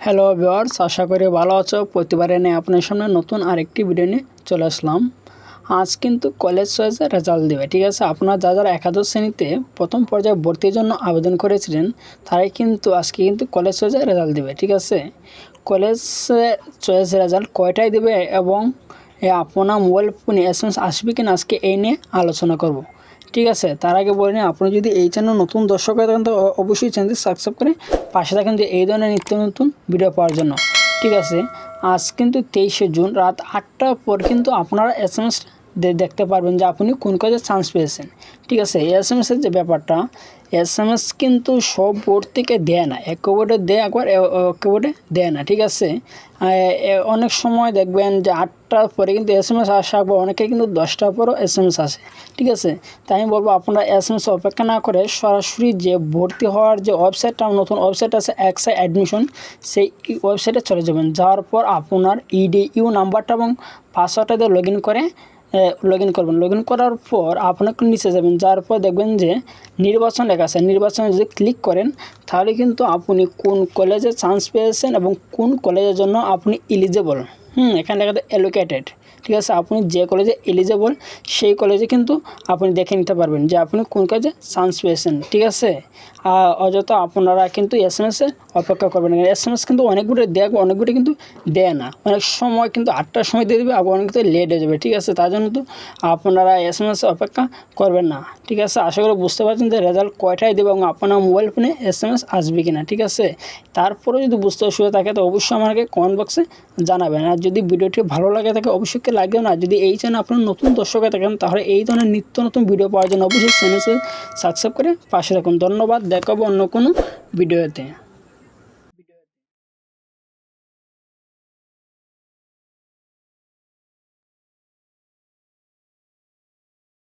Hello viewers, আশা করি ভালো আছো। প্রতিবারে নিয়ে আপনার সামনে নতুন আরেকটি ভিডিও নিয়ে চলে আসলাম। আজ কিন্তু কলেজ চয়েসের রেজাল্ট দেবে, ঠিক আছে। আপনারা যারা একাদশ শ্রেণীতে প্রথম পর্যায়ে ভর্তির জন্য আবেদন করেছিলেন তারাই কিন্তু আজকে কিন্তু কলেজ চয়েসের রেজাল্ট দেবে, ঠিক আছে। কলেজ চয়েস রেজাল্ট কয়টায় দেবে এবং আপনার মোবাইল ফোনে SMS আসবে কিনা আজকে এই নিয়ে আলোচনা করব, ঠিক আছে। তার আগে বলে নিন, আপনি যদি এই চ্যানেল নতুন দর্শক হয়ে থাকেন তো অবশ্যই চ্যানেলটি সাবস্ক্রাইব করে পাশে থাকেন যে এই ধরনের নিত্য নতুন ভিডিও পাওয়ার জন্য, ঠিক আছে। আজ কিন্তু 23শে জুন রাত 8টার পর কিন্তু আপনারা SMS দেখতে পারবেন যে আপনি কোন কাজে চান্স পেয়েছেন, ঠিক আছে। SMS-এর যে ব্যাপারটা, SMS কিন্তু সব বোর্ড থেকে দেয় না, এক বোর্ডে দেয় একবার, এক বোর্ডে দেয় না, ঠিক আছে। অনেক সময় দেখবেন যে 8টার পরে কিন্তু SMS আসা একবার, অনেকে কিন্তু 10টার পরও SMS আসে, ঠিক আছে। তাই আমি বলবো আপনারা SMS অপেক্ষা না করে সরাসরি যে ভর্তি হওয়ার যে ওয়েবসাইটটা, নতুন ওয়েবসাইট আছে এক্সআই অ্যাডমিশন, সেই ওয়েবসাইটে চলে যাবেন। যাওয়ার পর আপনার EDU নাম্বারটা এবং পাসওয়ার্ডটা দিয়ে লগ ইন করবেন। লগ ইন করার পর আপনাকে নিচে যাবেন, যাওয়ার পর দেখবেন যে নির্বাচন লেখা আছে। নির্বাচনে যদি ক্লিক করেন তাহলে কিন্তু আপনি কোন কলেজে চান্স পেয়েছেন এবং কোন কলেজের জন্য আপনি এলিজেবল, এখানে লেখা আছে অ্যালোকেটেড, ঠিক আছে। আপনি যে কলেজে এলিজেবল সেই কলেজে কিন্তু আপনি দেখে নিতে পারবেন যে আপনি কোন কলেজে চান্স পেয়েছেন, ঠিক আছে। অযথা আপনারা কিন্তু SMS-এ অপেক্ষা করবেন। SMS কিন্তু অনেকগুলো দেয়, অনেকগুলো কিন্তু দেয় না। অনেক সময় কিন্তু 8টার সময় দিয়ে দেবে, আবার অনেক কিন্তু লেট হয়ে যাবে, ঠিক আছে। তার জন্য তো আপনারা SMS-এ অপেক্ষা করবেন না, ঠিক আছে। আশা করি বুঝতে পারছেন যে রেজাল্ট কয়টায় দেবে এবং আপনার মোবাইল ফোনে SMS আসবে কিনা, ঠিক আছে। তারপরে যদি বুঝতে অসুবিধা থাকে তো অবশ্যই আমাকে কমেন্ট বক্সে জানাবেন। আর যদি ভিডিওটি ভালো লাগে থাকে অবশ্যই লাইক দেবেন। আর যদি এই চ্যানেল আপনার নতুন দর্শক হয়ে থাকেন তাহলে এই ধরনের নিত্য নতুন ভিডিও পাওয়ার জন্য অবশ্যই চ্যানেলটি সাবস্ক্রাইব করে পাশে থাকুন। ধন্যবাদ, দেখাবো অন্য কোনো ভিডিওতে।